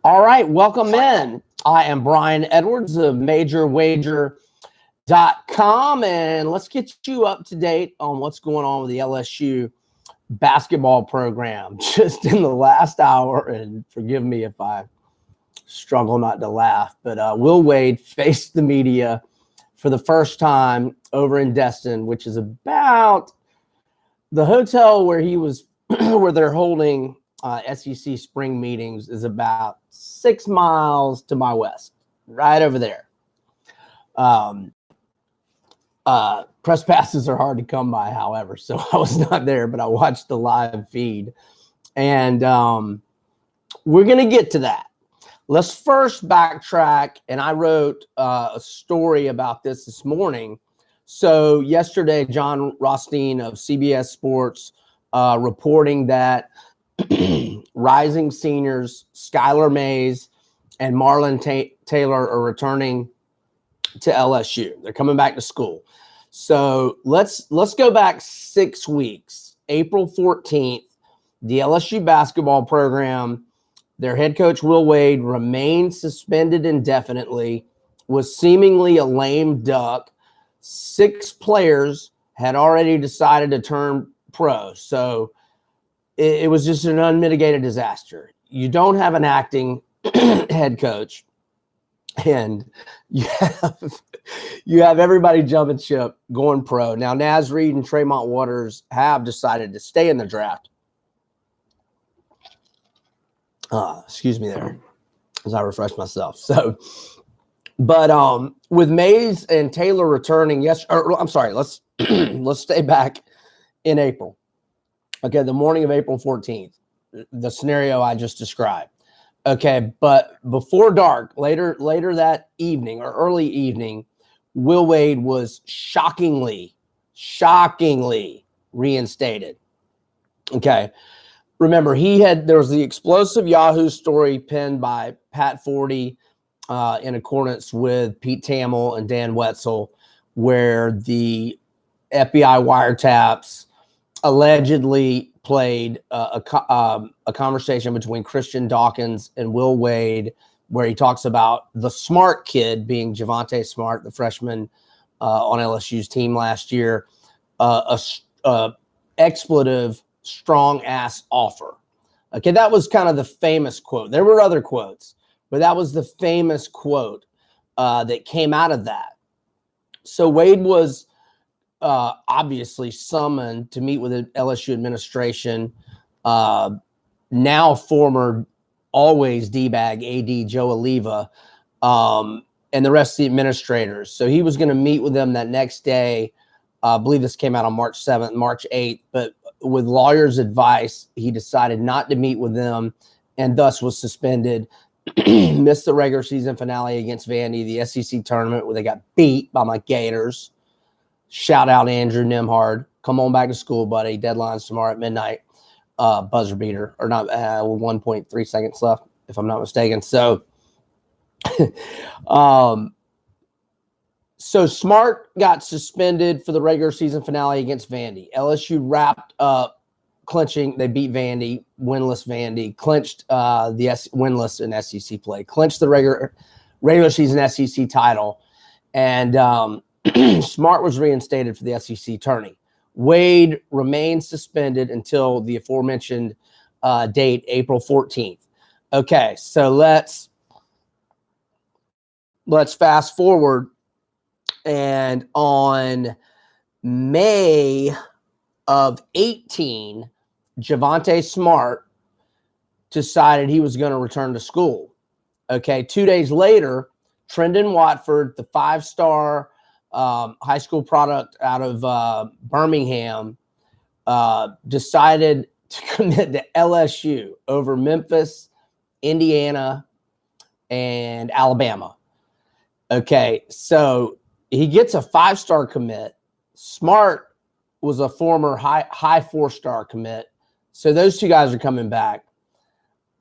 All right, welcome in. I am Brian Edwards of MajorWager.com, and let's get you up to date on what's going on with the LSU basketball program. Just in the last hour, and forgive me if I struggle not to laugh, but Will Wade faced the media for the first time over in Destin, which is about the hotel where he was, where they're holding SEC spring meetings is about 6 miles to my west, right over there. Press passes are hard to come by, however, so I was not there, but I watched the live feed. And we're going to get to that. Let's first backtrack, and I wrote a story about this morning. So yesterday, John Rothstein of CBS Sports reporting that rising seniors Skylar Mays and Marlon Taylor are returning to LSU. They're coming back to school. So let's go back 6 weeks. April 14th, the LSU basketball program, their head coach Will Wade remained suspended indefinitely, was seemingly a lame duck. 6 players had already decided to turn pro. So it was just an unmitigated disaster. You don't have an acting head coach, and you have everybody jumping ship going pro. Now, Naz Reid and Tremont Waters have decided to stay in the draft. Excuse me there as I refresh myself. So, but with Mays and Taylor returning, let's let's stay back in April. Okay, the morning of April 14th, the scenario I just described. Okay, but before dark, later that evening or early evening, Will Wade was shockingly reinstated. Okay, remember there was the explosive Yahoo story penned by Pat Forty in accordance with Pete Thamel and Dan Wetzel, where the FBI wiretaps allegedly played a conversation between Christian Dawkins and Will Wade, where he talks about the smart kid being Javonte Smart, the freshman on LSU's team last year, a expletive strong ass offer. Okay, that was kind of the famous quote. There were other quotes, but that was the famous quote that came out of that. So Wade was obviously summoned to meet with the LSU administration, now former always D-bag AD Joe Oliva, and the rest of the administrators. So he was going to meet with them that next day. I believe this came out on March 7th, March 8th, but with lawyers' advice, he decided not to meet with them and thus was suspended. Missed the regular season finale against Vandy, the SEC tournament, where they got beat by my Gators. Shout out Andrew Nimhard. Come on back to school, buddy. Deadline's tomorrow at midnight. Buzzer beater, or not, with 1.3 seconds left, if I'm not mistaken. So, so Smart got suspended for the regular season finale against Vandy. LSU wrapped up clinching. They beat Vandy, winless Vandy, clinched winless in SEC play, clinched the regular season SEC title, and Smart was reinstated for the SEC tourney. Wade remained suspended until the aforementioned date, April 14th. Okay, so let's fast forward, and on May of 18, Javonte Smart decided he was going to return to school. Okay, 2 days later, Trendon Watford, the 5-star high school product out of Birmingham, decided to commit to LSU over Memphis, Indiana, and Alabama. Okay, so he gets a 5-star commit. Smart was a former high 4-star commit. So those two guys are coming back.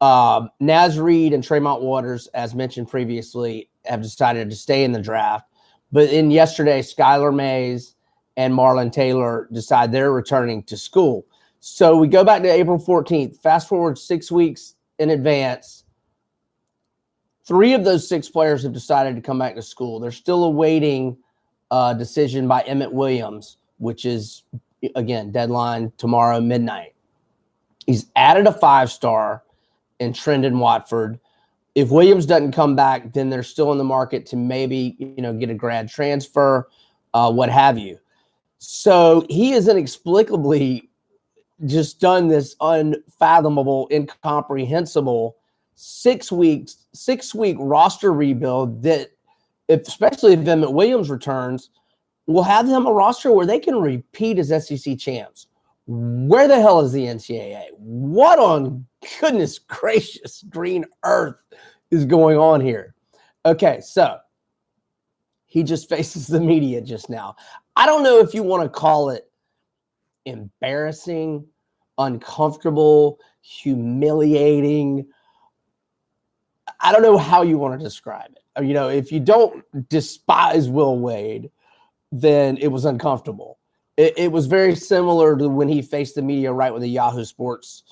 Naz Reid and Tremont Waters, as mentioned previously, have decided to stay in the draft. But in yesterday, Skylar Mays and Marlon Taylor decide they're returning to school. So we go back to April 14th. Fast forward 6 weeks in advance. 3 of those 6 players have decided to come back to school. They're still awaiting a decision by Emmett Williams, which is, again, deadline tomorrow midnight. He's added a 5-star in Trendon Watford. If Williams doesn't come back, then they're still in the market to maybe, get a grad transfer, what have you. So he has inexplicably just done this unfathomable, incomprehensible 6-week roster rebuild that, especially if Emmett Williams returns, will have them a roster where they can repeat as SEC champs. Where the hell is the NCAA? What on goodness gracious green earth is going on here? Okay, so he just faces the media just now. I don't know if you want to call it embarrassing, uncomfortable, humiliating. I don't know how you want to describe it. If you don't despise Will Wade, then it was uncomfortable. It was very similar to when he faced the media right when the Yahoo Sports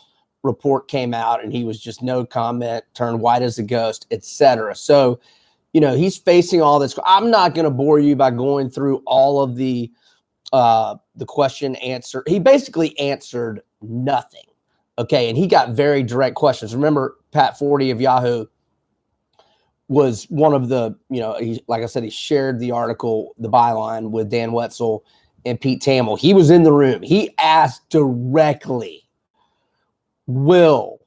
report came out, and he was just no comment, turned white as a ghost, etc. So, he's facing all this. I'm not going to bore you by going through all of the question answer. He basically answered nothing. Okay, and he got very direct questions. Remember, Pat Forty of Yahoo was one of the, like I said, he shared the article, the byline with Dan Wetzel and Pete Thamel. He was in the room. He asked directly, Will,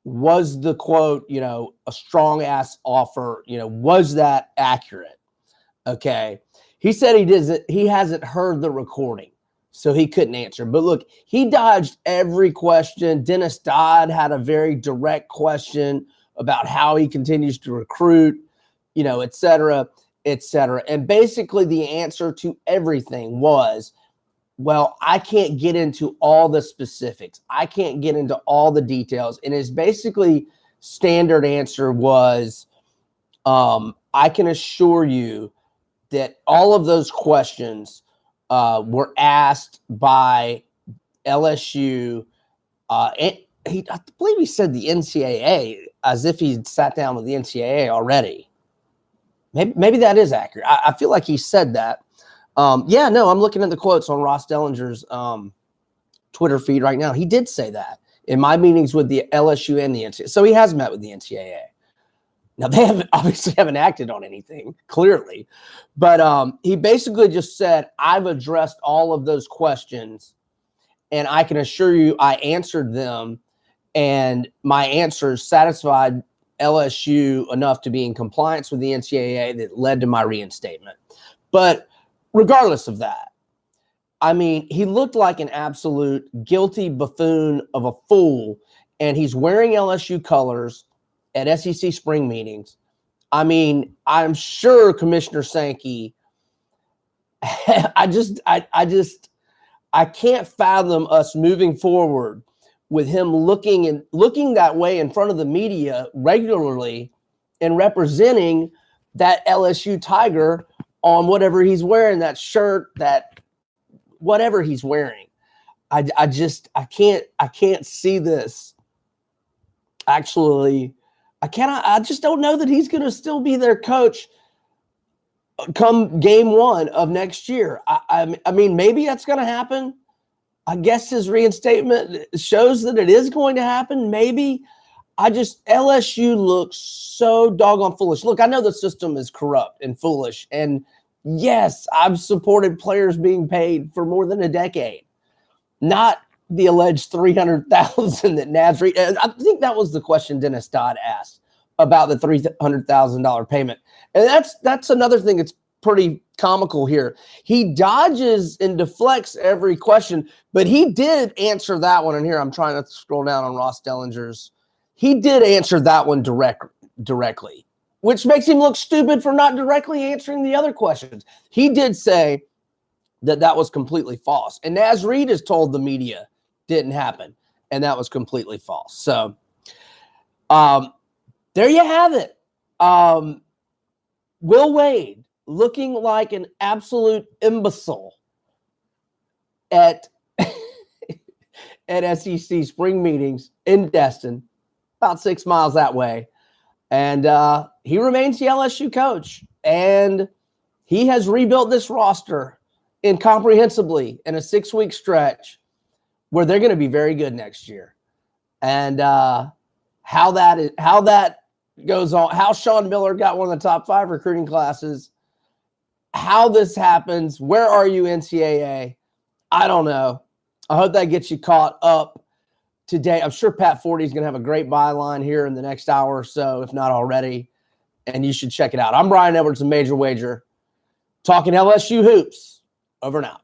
was the quote, a strong ass offer, was that accurate? Okay. He said he hasn't heard the recording, so he couldn't answer. But look, he dodged every question. Dennis Dodd had a very direct question about how he continues to recruit, et cetera, et cetera. And basically the answer to everything was, well, I can't get into all the specifics. I can't get into all the details. And his basically standard answer was, I can assure you that all of those questions were asked by LSU. And I believe he said the NCAA, as if he'd sat down with the NCAA already. Maybe that is accurate. I feel like he said that. I'm looking at the quotes on Ross Dellinger's Twitter feed right now. He did say that in my meetings with the LSU and the NCAA. So he has met with the NCAA. Now, they haven't acted on anything, clearly. But he basically just said, I've addressed all of those questions, and I can assure you I answered them, and my answers satisfied LSU enough to be in compliance with the NCAA that led to my reinstatement. But regardless of that, he looked like an absolute guilty buffoon of a fool, and he's wearing LSU colors at SEC spring meetings. I'm sure Commissioner Sankey, I can't fathom us moving forward with him looking that way in front of the media regularly and representing that LSU Tiger on whatever he's wearing, that shirt, that whatever he's wearing. I can't see this actually. I just don't know that he's going to still be their coach come game 1 of next year. Maybe that's going to happen. I guess his reinstatement shows that it is going to happen. Maybe. LSU looks so doggone foolish. Look, I know the system is corrupt and foolish. And yes, I've supported players being paid for more than a decade. Not the alleged $300,000 that Naz Reid. I think that was the question Dennis Dodd asked about the $300,000 payment. And that's another thing that's pretty comical here. He dodges and deflects every question, but he did answer that one. And here I'm trying to scroll down on Ross Dellinger's. He did answer that one directly, which makes him look stupid for not directly answering the other questions. He did say that was completely false. And Naz Reid has told the media didn't happen, and that was completely false. So there you have it. Will Wade looking like an absolute imbecile at SEC spring meetings in Destin, about 6 miles that way. And he remains the LSU coach. And he has rebuilt this roster incomprehensibly in a 6-week stretch where they're going to be very good next year. And how that goes on, how Sean Miller got one of the top 5 recruiting classes, how this happens, where are you, NCAA? I don't know. I hope that gets you caught up today. I'm sure Pat Forty is going to have a great byline here in the next hour or so, if not already, and you should check it out. I'm Brian Edwards of Major Wager, talking LSU hoops. Over and out.